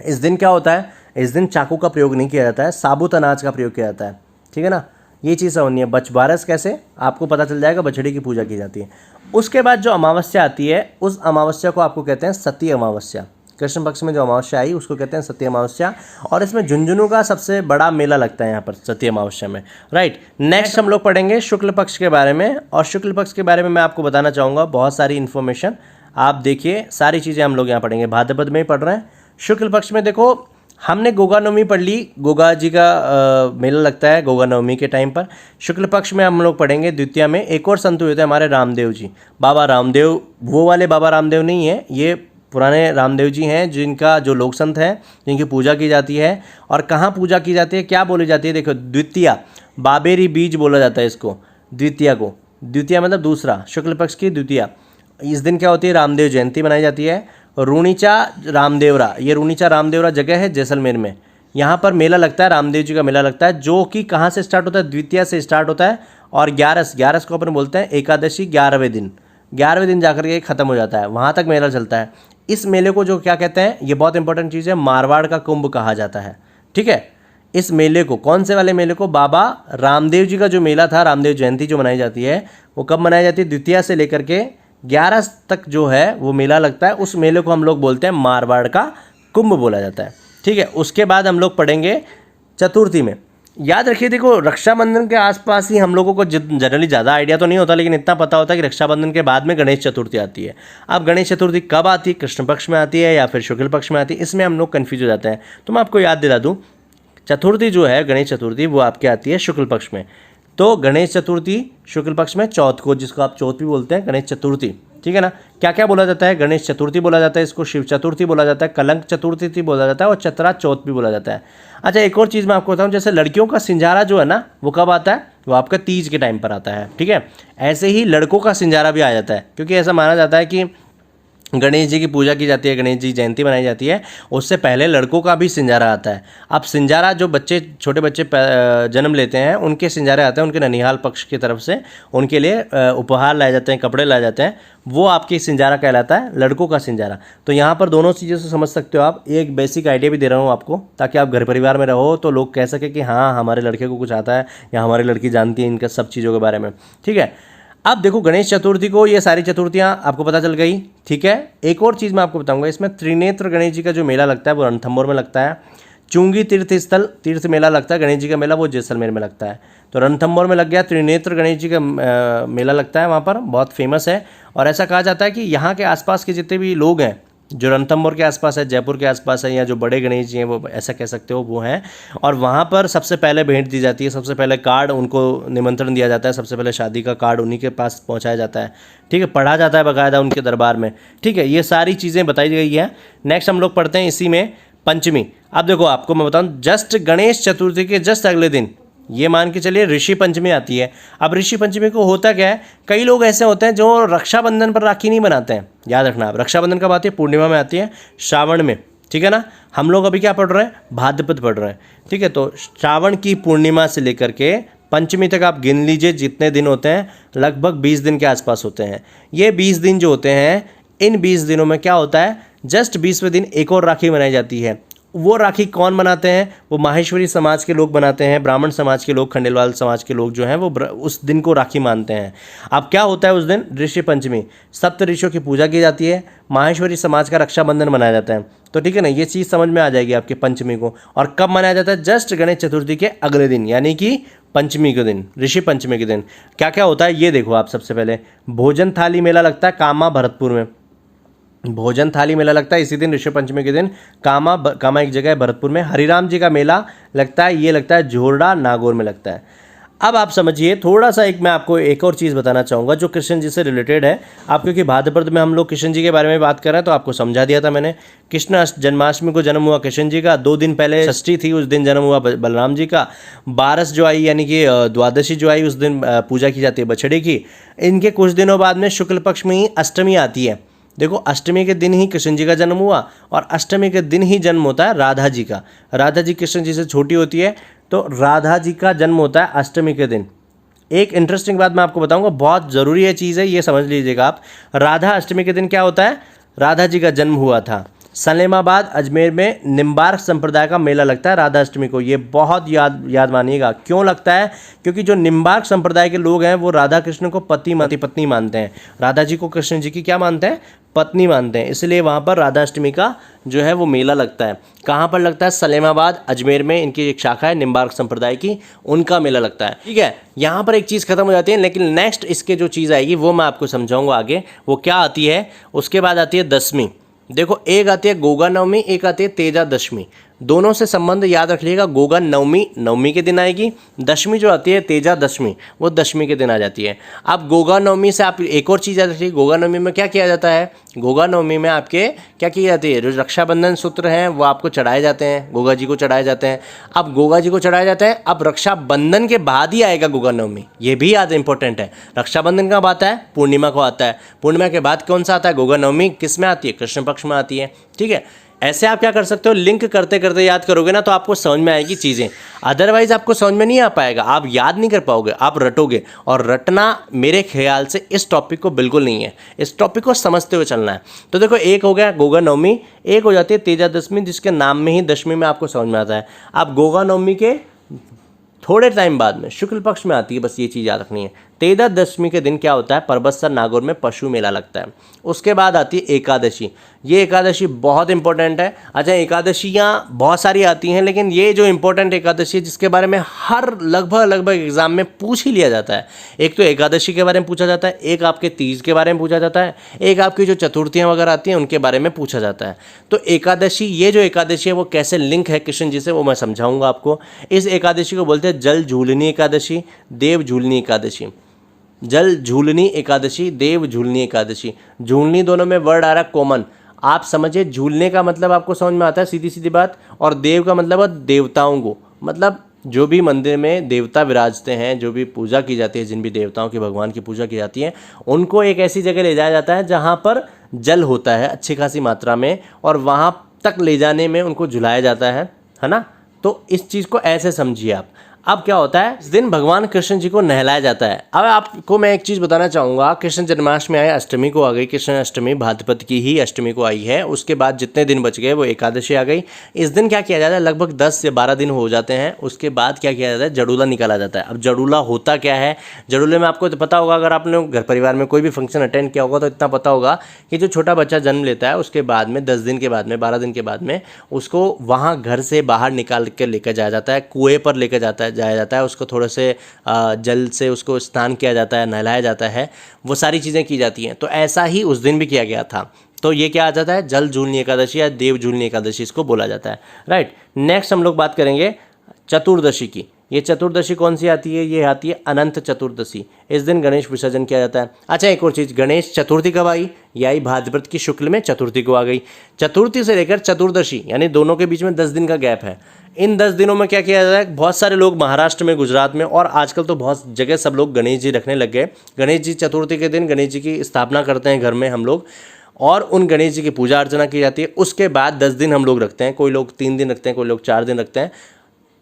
इस दिन क्या होता है, इस दिन चाकू का प्रयोग नहीं किया जाता है, साबुत अनाज का प्रयोग किया जाता है, ठीक है ना। ये चीज़ समझनी है। बच बारस कैसे, आपको पता चल जाएगा, बछड़ी की पूजा की जाती है। उसके बाद जो अमावस्या आती है, उस अमावस्या को आपको कहते हैं सती अमावस्या। कृष्ण पक्ष में जो अमावस्या आई उसको कहते हैं सती अमावस्या, और इसमें झुंझुनू का सबसे बड़ा मेला लगता है यहाँ पर सती अमावस्या में, राइट। नेक्स्ट हम लोग पढ़ेंगे शुक्ल पक्ष के बारे में, और शुक्ल पक्ष के बारे में मैं आपको बताना चाहूँगा बहुत सारी इन्फॉर्मेशन। आप देखिए सारी चीज़ें हम लोग यहाँ पढ़ेंगे, भाद्रपद में ही पढ़ रहे हैं। शुक्ल पक्ष में देखो हमने गोगा नवमी पढ़ ली, गोगा जी का मेला लगता है गोगा नवमी के टाइम पर। शुक्ल पक्ष में हम लोग पढ़ेंगे द्वितीया में एक और संत हुए थे हमारे रामदेव जी, बाबा रामदेव। वो वाले बाबा रामदेव नहीं है, ये पुराने रामदेव जी हैं, जिनका जो लोक संत है, जिनकी पूजा की जाती है। और कहाँ पूजा की जाती है, क्या बोली जाती है, देखो द्वितीया, बाबेरी बीज बोला जाता है इसको, द्वितीया को। द्वितीया मतलब दूसरा, शुक्ल पक्ष की द्वितीया। इस दिन क्या होती है, रामदेव जयंती मनाई जाती है। रूणीचा रामदेवरा, ये रूणीचा रामदेवरा जगह है जैसलमेर में। यहाँ पर मेला लगता है, रामदेव जी का मेला लगता है, जो कि कहाँ से स्टार्ट होता है, द्वितीया से स्टार्ट होता है। और 11 को अपन बोलते हैं एकादशी, 11वें दिन, 11वें दिन जाकर के ख़त्म हो जाता है, वहाँ तक मेला चलता है। इस मेले को जो क्या कहते हैं, ये बहुत इंपॉर्टेंट चीज़ है, मारवाड़ का कुंभ कहा जाता है। ठीक है, इस मेले को, कौन से वाले मेले को, बाबा रामदेव जी का जो मेला था, रामदेव जयंती जो मनाई जाती है, वो कब मनाई जाती है, द्वितीया से लेकर के 11 तक जो है वो मेला लगता है। उस मेले को हम लोग बोलते हैं मारवाड़ का कुंभ बोला जाता है। ठीक है, उसके बाद हम लोग पढ़ेंगे चतुर्थी में। याद रखिए, देखो रक्षाबंधन के आसपास ही हम लोगों को जनरली ज़्यादा आइडिया तो नहीं होता, लेकिन इतना पता होता है कि रक्षाबंधन के बाद में गणेश चतुर्थी आती है। अब गणेश चतुर्थी कब आती है, कृष्ण पक्ष में आती है या फिर शुक्ल पक्ष में आती है, इसमें हम लोग कन्फ्यूज हो जाते हैं। तो मैं आपको याद दिला दूँ, चतुर्थी जो है गणेश चतुर्थी वो आपके आती है शुक्ल पक्ष में। तो गणेश चतुर्थी शुक्ल पक्ष में, चौथ को, जिसको आप चौथ भी बोलते हैं, गणेश चतुर्थी। ठीक है ना, क्या क्या बोला जाता है, गणेश चतुर्थी बोला जाता है, इसको शिव चतुर्थी बोला जाता है, कलंक चतुर्थी बोला जाता है और चतरा चौथ भी बोला जाता है। अच्छा, एक और चीज़ मैं आपको बताऊं, जैसे लड़कियों का सिंजारा जो है ना, वो कब आता है, वो आपका तीज के टाइम पर आता है। ठीक है, ऐसे ही लड़कों का सिंजारा भी आ जाता है, क्योंकि ऐसा माना जाता है कि गणेश जी की पूजा की जाती है, गणेश जी जयंती मनाई जाती है, उससे पहले लड़कों का भी सिंजारा आता है। अब सिंजारा जो बच्चे, छोटे बच्चे जन्म लेते हैं, उनके सिंजारे आते हैं, उनके ननिहाल पक्ष की तरफ से उनके लिए उपहार लाए जाते हैं, कपड़े लाए जाते हैं, वो आपकी सिंजारा कहलाता है, लड़कों का सिंजारा। तो यहाँ पर दोनों चीज़ों से समझ सकते हो आप। एक बेसिक आइडिया भी दे रहा हूँ आपको, ताकि आप घर परिवार में रहो तो लोग कह सके कि हाँ हमारे लड़के को कुछ आता है या हमारी लड़की जानती है इनका सब चीज़ों के बारे में। ठीक है, अब देखो गणेश चतुर्थी को, ये सारी चतुर्थियाँ आपको पता चल गई। ठीक है, एक और चीज़ मैं आपको बताऊंगा, इसमें त्रिनेत्र गणेश जी का जो मेला लगता है वो रणथंभौर में लगता है। चुंगी तीर्थ मेला लगता है गणेश जी का मेला, वो जैसलमेर में लगता है। तो रणथंभौर में लग गया, त्रिनेत्र गणेश जी का मेला लगता है, वहाँ पर बहुत फेमस है। और ऐसा कहा जाता है कि यहाँ के आसपास के जितने भी लोग हैं, जो रणथंभौर के आसपास है, जयपुर के आसपास है, या जो बड़े गणेश जी हैं वो ऐसा कह सकते हो वो हैं, और वहाँ पर सबसे पहले भेंट दी जाती है, सबसे पहले कार्ड उनको निमंत्रण दिया जाता है, सबसे पहले शादी का कार्ड उन्हीं के पास पहुँचाया जाता है। ठीक है, पढ़ा जाता है बाकायदा उनके दरबार में। ठीक है, ये सारी चीज़ें बताई गई हैं। नेक्स्ट हम लोग पढ़ते हैं इसी में पंचमी। अब देखो आपको मैं बताऊँ, जस्ट गणेश चतुर्थी के जस्ट अगले दिन, ये मान के चलिए ऋषि पंचमी आती है। अब ऋषि पंचमी को होता क्या है, कई लोग ऐसे होते हैं जो रक्षाबंधन पर राखी नहीं बनाते हैं। याद रखना, आप रक्षाबंधन कब आती है, पूर्णिमा में आती है, श्रावण में। ठीक है ना, हम लोग अभी क्या पढ़ रहे हैं, भाद्रपद पढ़ रहे हैं। ठीक है, तो श्रावण की पूर्णिमा से लेकर के पंचमी तक आप गिन लीजिए जितने दिन होते हैं, लगभग 20 दिन के आसपास होते हैं। ये 20 दिन जो होते हैं, इन 20 दिनों में क्या होता है, जस्ट 20वें दिन एक और राखी बनाई जाती है। वो राखी कौन बनाते हैं, वो माहेश्वरी समाज के लोग बनाते हैं, ब्राह्मण समाज के लोग, खंडेलवाल समाज के लोग जो हैं वो उस दिन को राखी मानते हैं। अब क्या होता है उस दिन, ऋषि पंचमी, सप्त ऋषियों की पूजा की जाती है, माहेश्वरी समाज का रक्षाबंधन मनाया जाता है। तो ठीक है ना, ये चीज़ समझ में आ जाएगी आपके पंचमी को। और कब मनाया जाता है, जस्ट गणेश चतुर्थी के अगले दिन, यानी कि पंचमी के दिन, ऋषि पंचमी के दिन। क्या क्या होता है ये देखो आप। सबसे पहले भोजन थाली मेला लगता है कामा भरतपुर में, भोजन थाली मेला लगता है इसी दिन, ऋषि पंचमी के दिन। कामा एक जगह है भरतपुर में। हरिराम जी का मेला लगता है, ये लगता है झोरडा नागौर में लगता है। अब आप समझिए थोड़ा सा, एक मैं आपको एक और चीज़ बताना चाहूँगा जो कृष्ण जी से रिलेटेड है। आप क्योंकि भाद्रपद में हम लोग कृष्ण जी के बारे में बात कर रहे हैं, तो आपको समझा दिया था मैंने। कृष्ण जन्माष्टमी को जन्म हुआ कृष्ण जी का, 2 दिन पहले षष्ठी थी, उस दिन जन्म हुआ बलराम जी का। 12 जो आई यानी कि द्वादशी जो आई, उस दिन पूजा की जाती है बछड़े की। इनके कुछ दिनों बाद में शुक्ल पक्ष में ही अष्टमी आती है। देखो, अष्टमी के दिन ही कृष्ण जी का जन्म हुआ, और अष्टमी के दिन ही जन्म होता है राधा जी का। राधा जी कृष्ण जी से छोटी होती है, तो राधा जी का जन्म होता है अष्टमी के दिन। एक इंटरेस्टिंग बात मैं आपको बताऊंगा, बहुत ज़रूरी है चीज़ है, ये समझ लीजिएगा आप। राधा अष्टमी के दिन क्या होता है, राधा जी का जन्म हुआ था। सलेमाबाद अजमेर में निम्बार्क संप्रदाय का मेला लगता है राधा अष्टमी को। ये बहुत याद मानिएगा। क्यों लगता है, क्योंकि जो निम्बार्क संप्रदाय के लोग हैं वो राधा कृष्ण को पत्नी मानते हैं। राधा जी को कृष्ण जी की क्या मानते हैं, पत्नी मानते हैं, इसलिए वहाँ पर राधा अष्टमी का जो है वो मेला लगता है। कहाँ पर लगता है, सलेमाबाद अजमेर में इनकी एक शाखा है निम्बार्क संप्रदाय की, उनका मेला लगता है। ठीक है, यहाँ पर एक चीज़ खत्म हो जाती है, लेकिन नेक्स्ट इसके जो चीज़ आएगी वो मैं आपको समझाऊंगा आगे, वो क्या आती है। उसके बाद आती है दशमी। देखो, एक आती है गोगा नवमी, एक आती है तेजा दशमी। दोनों से संबंध याद रख लीजिएगा। गोगा नवमी के दिन आएगी, दशमी जो आती है तेजा दशमी, वो दशमी के दिन आ जाती है। अब गोगा नवमी से आप एक और चीज़ याद रखिए, गोगा नवमी में क्या किया जाता है, गोगा नवमी में आपके क्या की जाती है, जो रक्षाबंधन सूत्र हैं वो आपको चढ़ाए जाते हैं, गोगा जी को चढ़ाए जाते हैं। अब गोगा जी को चढ़ाए जाते हैं, अब रक्षाबंधन के बाद ही आएगा गोगा नवमी, ये भी याद इंपॉर्टेंट है। रक्षाबंधन कब आता है, पूर्णिमा को आता है। पूर्णिमा के बाद कौन सा आता है, गोगा नवमी। किस में आती है, कृष्ण पक्ष में आती है। ठीक है, ऐसे आप क्या कर सकते हो, लिंक करते करते याद करोगे ना तो आपको समझ में आएगी चीज़ें, अदरवाइज आपको समझ में नहीं आ पाएगा, आप याद नहीं कर पाओगे, आप रटोगे। और रटना मेरे ख्याल से इस टॉपिक को बिल्कुल नहीं है, इस टॉपिक को समझते हुए चलना है। तो देखो, एक हो गया गोगा नवमी, एक हो जाती है तेजा दशमी, जिसके नाम में ही दशमी में आपको समझ में आता है। अब गोगा नवमी के थोड़े टाइम बाद में शुक्ल पक्ष में आती है, बस ये चीज़ याद रखनी है। तेजा दशमी के दिन क्या होता है, परबतसर नागौर में पशु मेला लगता है। उसके बाद आती है एकादशी, ये एकादशी बहुत इंपॉर्टेंट है। अच्छा, एकादशियाँ बहुत सारी आती हैं, लेकिन ये जो इंपॉर्टेंट एकादशी है जिसके बारे में हर लगभग एग्जाम में पूछ ही लिया जाता है, एक तो एकादशी के बारे में पूछा जाता है, एक आपके तीज के बारे में पूछा जाता है, एक आपकी जो चतुर्थियाँ वगैरह आती हैं उनके बारे में पूछा जाता है। तो एकादशी, ये जो एकादशी है वो कैसे लिंक है कृष्ण जी से, वो मैं समझाऊंगा आपको। इस एकादशी को बोलते हैं जल झूलनी एकादशी, देव झूलनी एकादशी। जल झूलनी एकादशी, देव झूलनी एकादशी। झूलनी दोनों में वर्ड आ रहा है कॉमन, आप समझिए। झूलने का मतलब आपको समझ में आता है, सीधी सीधी बात। और देव का मतलब है देवताओं को, मतलब जो भी मंदिर में देवता विराजते हैं, जो भी पूजा की जाती है, जिन भी देवताओं की, भगवान की पूजा की जाती है, उनको एक ऐसी जगह ले जाया जाता है जहाँ पर जल होता है अच्छी खासी मात्रा में, और वहाँ तक ले जाने में उनको झुलाया जाता है ना। तो इस चीज़ को ऐसे समझिए आप। अब क्या होता है, इस दिन भगवान कृष्ण जी को नहलाया जाता है। अब आपको मैं एक चीज़ बताना चाहूँगा, कृष्ण जन्माष्टमी आए, अष्टमी को आ गई, कृष्ण अष्टमी भाद्रपद की ही अष्टमी को आई है। उसके बाद जितने दिन बच गए वो एकादशी आ गई। इस दिन क्या किया जाता है, लगभग 10 से 12 दिन हो जाते हैं। उसके बाद क्या किया जाता है, जड़ूला निकाला जाता है। अब जड़ूला होता क्या है, जड़ूले में आपको तो पता होगा, अगर आपने घर परिवार में कोई भी फंक्शन अटेंड किया होगा तो इतना पता होगा कि जो छोटा बच्चा जन्म लेता है उसके बाद में 10 दिन के बाद में, 12 दिन के बाद में उसको वहाँ घर से बाहर निकाल के लेकर जाया जाता है, कुएँ पर लेकर जाया जाता है। उसको थोड़े से जल से उसको स्नान किया जाता है, नहलाया जाता है, वो सारी चीज़ें की जाती हैं। तो ऐसा ही उस दिन भी किया गया था। तो ये क्या आ जाता है, जल झूलनी एकादशी या देव झूलनी एकादशी इसको बोला जाता है, राइट। नेक्स्ट हम लोग बात करेंगे चतुर्दशी की। ये चतुर्दशी कौन सी आती है, ये आती है अनंत चतुर्दशी। इस दिन गणेश विसर्जन किया जाता है। अच्छा, एक और चीज़, गणेश चतुर्थी कब आई, ये आई भाद्रपद की शुक्ल में, चतुर्थी को आ गई। चतुर्थी से लेकर चतुर्दशी यानी दोनों के बीच में 10 दिन का गैप है। इन 10 दिनों में क्या किया जाता है, बहुत सारे लोग महाराष्ट्र में, गुजरात में और आजकल तो बहुत जगह सब लोग गणेश जी रखने लग गए। गणेश जी चतुर्थी के दिन गणेश जी की स्थापना करते हैं घर में हम लोग, और उन गणेश जी की पूजा अर्चना की जाती है। उसके बाद 10 दिन हम लोग रखते हैं, कोई लोग 3 दिन रखते हैं, कोई लोग 4 दिन रखते हैं।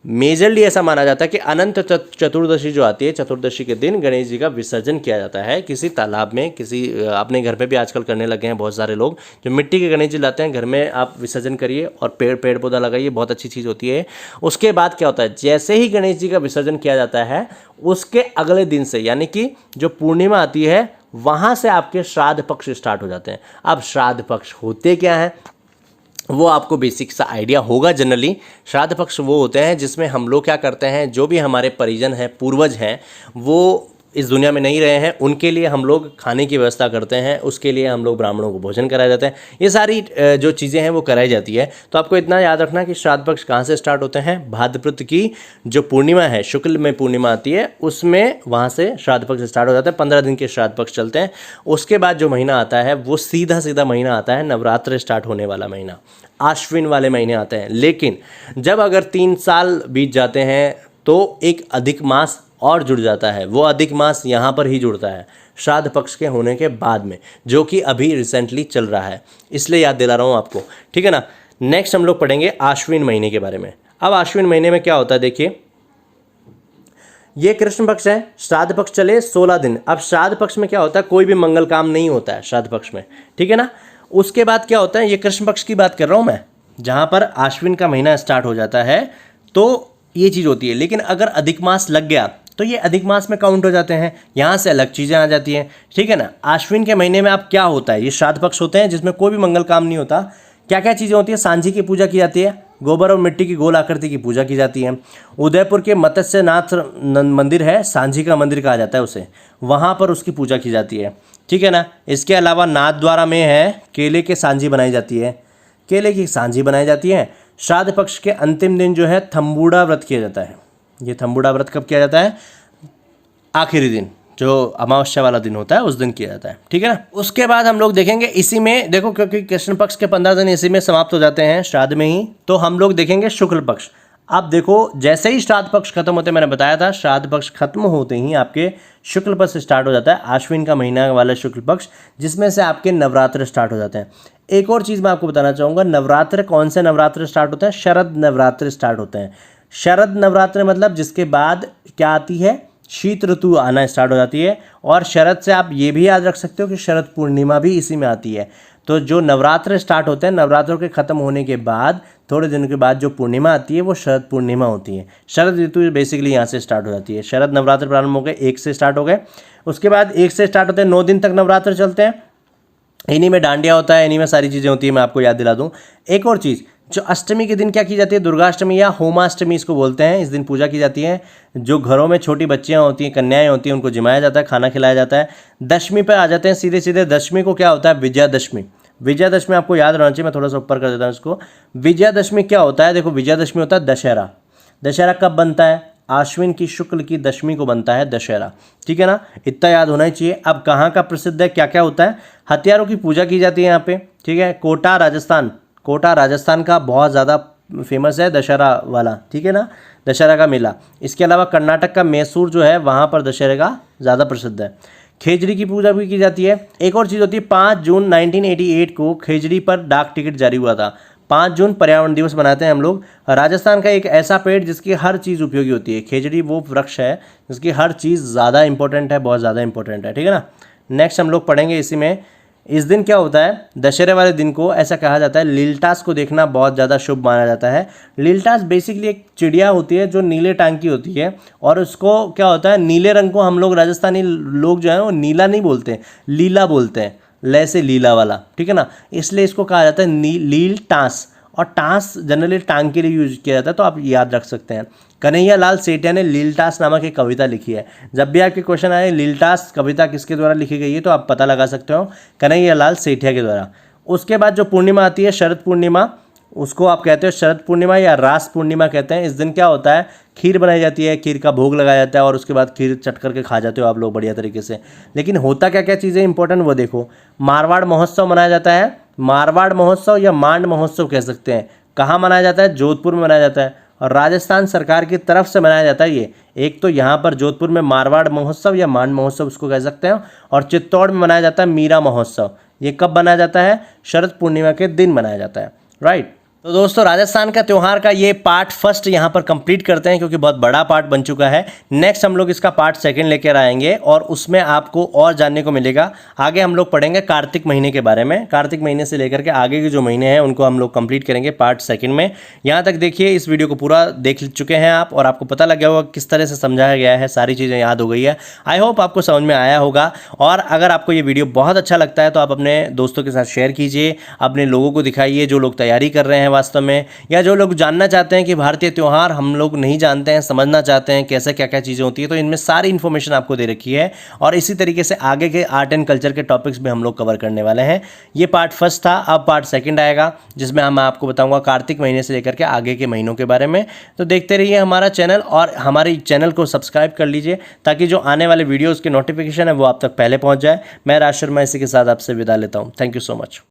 मेजरली ऐसा माना जाता है कि अनंत चतुर्दशी जो आती है, चतुर्दशी के दिन गणेश जी का विसर्जन किया जाता है किसी तालाब में, किसी अपने घर पे भी आजकल करने लगे हैं बहुत सारे लोग, जो मिट्टी के गणेश जी लाते हैं घर में, आप विसर्जन करिए और पेड़ पौधा लगाइए, बहुत अच्छी चीज़ होती है। उसके बाद क्या होता है, जैसे ही गणेश जी का विसर्जन किया जाता है उसके अगले दिन से, यानी कि जो पूर्णिमा आती है वहाँ से आपके श्राद्ध पक्ष स्टार्ट हो जाते हैं। अब श्राद्ध पक्ष होते क्या हैं वो आपको बेसिक सा आइडिया होगा। जनरली श्राद्ध पक्ष वो होते हैं जिसमें हम लोग क्या करते हैं, जो भी हमारे परिजन हैं, पूर्वज हैं, वो इस दुनिया में नहीं रहे हैं, उनके लिए हम लोग खाने की व्यवस्था करते हैं, उसके लिए हम लोग ब्राह्मणों को भोजन कराया जाता है। ये सारी जो चीज़ें हैं वो कराई जाती है। तो आपको इतना याद रखना कि श्राद्ध पक्ष कहाँ से स्टार्ट होते हैं, भाद्रपद की जो पूर्णिमा है, शुक्ल में पूर्णिमा आती है, उसमें वहाँ से श्राद्ध पक्ष स्टार्ट हो जाता है। 15 दिन के श्राद्ध पक्ष चलते हैं। उसके बाद जो महीना आता है वो सीधा महीना आता है, नवरात्र स्टार्ट होने वाला महीना, आश्विन वाले महीने आते हैं। लेकिन जब अगर 3 साल बीत जाते हैं तो एक अधिक मास और जुड़ जाता है। वो अधिक मास यहाँ पर ही जुड़ता है श्राद्ध पक्ष के होने के बाद में, जो कि अभी रिसेंटली चल रहा है, इसलिए याद दिला रहा हूँ आपको, ठीक है ना। नेक्स्ट हम लोग पढ़ेंगे आश्विन महीने के बारे में। अब आश्विन महीने में क्या होता है, देखिए ये कृष्ण पक्ष है, श्राद्ध पक्ष चले 16 दिन। अब श्राद्ध पक्ष में क्या होता है, कोई भी मंगल काम नहीं होता है श्राद्ध पक्ष में, ठीक है ना। उसके बाद क्या होता है, ये कृष्ण पक्ष की बात कर रहा हूँ मैं, जहाँ पर आश्विन का महीना स्टार्ट हो जाता है, तो ये चीज़ होती है। लेकिन अगर अधिक मास लग गया तो ये अधिक मास में काउंट हो जाते हैं, यहाँ से अलग चीज़ें आ जाती हैं, ठीक है ना। आश्विन के महीने में अब क्या होता है, ये श्राद्ध पक्ष होते हैं जिसमें कोई भी मंगल काम नहीं होता। क्या क्या चीज़ें होती है, सांझी की पूजा की जाती है, गोबर और मिट्टी की गोल आकृति की पूजा की जाती है। उदयपुर के मत्स्यनाथ मंदिर है, सांझी का मंदिर कहा जाता है उसे, वहाँ पर उसकी पूजा की जाती है, ठीक है ना। इसके अलावा नाथद्वारा में है, केले के सांझी बनाई जाती है, केले की सांझी बनाई जाती है। श्राद्ध पक्ष के अंतिम दिन जो है थम्बूड़ा व्रत किया जाता है। ये थम्बूड़ा व्रत कब किया जाता है, आखिरी दिन, जो अमावस्या वाला दिन होता है उस दिन किया जाता है, ठीक है ना। उसके बाद हम लोग देखेंगे इसी में, देखो क्योंकि कृष्ण पक्ष के 15 दिन इसी में समाप्त हो जाते हैं, श्राद्ध में ही, तो हम लोग देखेंगे शुक्ल पक्ष। आप देखो जैसे ही श्राद्ध पक्ष खत्म होते, मैंने बताया था श्राद्ध पक्ष खत्म होते ही आपके शुक्ल पक्ष स्टार्ट हो जाता है, आश्विन का महीना वाला शुक्ल पक्ष, जिसमें से आपके नवरात्र स्टार्ट हो जाते हैं। एक और चीज़ मैं आपको बताना चाहूँगा, नवरात्र कौन से नवरात्र स्टार्ट होते हैं? शरद नवरात्र स्टार्ट होते हैं। शरद नवरात्र मतलब जिसके बाद क्या आती है? शीत ऋतु आना स्टार्ट हो जाती है। और शरद से आप ये भी याद रख सकते हो कि शरद पूर्णिमा भी इसी में आती है। तो जो नवरात्र स्टार्ट होते हैं, नवरात्रों के ख़त्म होने के बाद थोड़े दिनों के बाद जो पूर्णिमा आती है वो शरद पूर्णिमा होती है। शरद ऋतु बेसिकली यहाँ से स्टार्ट हो जाती है। शरद नवरात्र प्रारंभ हो गए, 1 से स्टार्ट हो गए। उसके बाद 1 से स्टार्ट होते हैं, 9 दिन तक नवरात्र चलते हैं। इन्हीं में डांडिया होता है, इन्हीं में सारी चीज़ें होती है। मैं आपको याद दिला दूँ एक और चीज़, जो अष्टमी के दिन क्या की जाती है? दुर्गाष्टमी या होमाष्टमी इसको बोलते हैं। इस दिन पूजा की जाती है। जो घरों में छोटी बच्चियां होती हैं, कन्याएं होती हैं, उनको जिमाया जाता है, खाना खिलाया जाता है। दशमी पर आ जाते हैं सीधे सीधे। दशमी को क्या होता है? विजयादशमी। विजयादशमी आपको याद रहना चाहिए, मैं थोड़ा सा ऊपर कर देता हूँ इसको। विजयादशमी क्या होता है? देखो, विजयादशमी होता है दशहरा। दशहरा कब बनता है? आश्विन की शुक्ल की दशमी को बनता है दशहरा। ठीक है ना, इतना याद होना ही चाहिए। अब कहाँ का प्रसिद्ध है, क्या क्या होता है? हथियारों की पूजा की जाती है यहाँ पे। ठीक है, कोटा राजस्थान, कोटा राजस्थान का बहुत ज़्यादा फेमस है दशहरा वाला। ठीक है ना, दशहरा का मेला। इसके अलावा कर्नाटक का मैसूर जो है वहाँ पर दशहरे का ज़्यादा प्रसिद्ध है। खेजड़ी की पूजा भी की जाती है। एक और चीज़ होती है, 5 जून 1988 को खेजड़ी पर डाक टिकट जारी हुआ था। 5 जून पर्यावरण दिवस मनाते हैं हम लोग। राजस्थान का एक ऐसा पेड़ जिसकी हर चीज़ उपयोगी होती है। खेजड़ी वो वृक्ष है जिसकी हर चीज़ ज़्यादा इंपॉर्टेंट है, बहुत ज़्यादा इंपॉर्टेंट है। ठीक है ना। नेक्स्ट हम लोग पढ़ेंगे इसी में। इस दिन क्या होता है? दशहरे वाले दिन को ऐसा कहा जाता है, लीलटास को देखना बहुत ज़्यादा शुभ माना जाता है। लीलटास बेसिकली एक चिड़िया होती है जो नीले टांग की होती है, और उसको क्या होता है, नीले रंग को हम लोग राजस्थानी लोग जो है वो नीला नहीं बोलते, लीला बोलते हैं, लय से लीला वाला। ठीक है ना, इसलिए इसको कहा जाता है लील टांस। और टांस जनरली टांग के लिए यूज किया जाता है, तो आप याद रख सकते हैं। कन्हैया लाल सेठिया ने लीलटास नामक एक कविता लिखी है। जब भी आपके क्वेश्चन आए लीलटास कविता किसके द्वारा लिखी गई है, तो आप पता लगा सकते हो कन्हैया लाल सेठिया के द्वारा। उसके बाद जो पूर्णिमा आती है शरद पूर्णिमा, उसको आप कहते हो शरद पूर्णिमा या रास पूर्णिमा कहते हैं। इस दिन क्या होता है? खीर बनाई जाती है, खीर का भोग लगाया जाता है, और उसके बाद खीर चट करके खा जाते हो आप लोग बढ़िया तरीके से। लेकिन होता क्या क्या चीज़ें इंपॉर्टेंट वो देखो। मारवाड़ महोत्सव मनाया जाता है। मारवाड़ महोत्सव या मांड महोत्सव कह सकते हैं। कहाँ मनाया जाता है? जोधपुर में मनाया जाता है, और राजस्थान सरकार की तरफ से मनाया जाता है ये। एक तो यहाँ पर जोधपुर में मारवाड़ महोत्सव या मांड महोत्सव उसको कह सकते हैं, और चित्तौड़ में मनाया जाता है मीरा महोत्सव। ये कब मनाया जाता है? शरद पूर्णिमा के दिन मनाया जाता है। राइट। तो दोस्तों, राजस्थान का त्यौहार का ये पार्ट फर्स्ट यहाँ पर कंप्लीट करते हैं, क्योंकि बहुत बड़ा पार्ट बन चुका है। नेक्स्ट हम लोग इसका पार्ट सेकंड लेकर आएंगे, और उसमें आपको और जानने को मिलेगा। आगे हम लोग पढ़ेंगे कार्तिक महीने के बारे में। कार्तिक महीने से लेकर के आगे के जो महीने हैं उनको हम लोग कंप्लीट करेंगे पार्ट सेकंड में। यहाँ तक देखिए, इस वीडियो को पूरा देख चुके हैं आप, और आपको पता लग गया होगा किस तरह से समझाया गया है, सारी चीज़ें याद हो गई है। आई होप आपको समझ में आया होगा। और अगर आपको ये वीडियो बहुत अच्छा लगता है तो आप अपने दोस्तों के साथ शेयर कीजिए, अपने लोगों को दिखाइए जो लोग तैयारी कर रहे हैं वास्तव में, या जो लोग जानना चाहते हैं कि भारतीय त्यौहार हम लोग नहीं जानते हैं, समझना चाहते हैं कैसे क्या क्या चीज़ें होती है। तो इनमें सारी इन्फॉर्मेशन आपको दे रखी है, और इसी तरीके से आगे के आर्ट एंड कल्चर के टॉपिक्स भी हम लोग कवर करने वाले हैं। ये पार्ट फर्स्ट था, अब पार्ट सेकंड आएगा, जिसमें मैं आपको बताऊंगा कार्तिक महीने से लेकर के आगे के महीनों के बारे में। तो देखते रहिए हमारा चैनल, और हमारे चैनल को सब्सक्राइब कर लीजिए, ताकि जो आने वाले वीडियोज़ के नोटिफिकेशन है वो आप तक पहले पहुँच जाए। मैं राज शर्मा इसी के साथ आपसे विदा लेता हूँ। Thank you so much.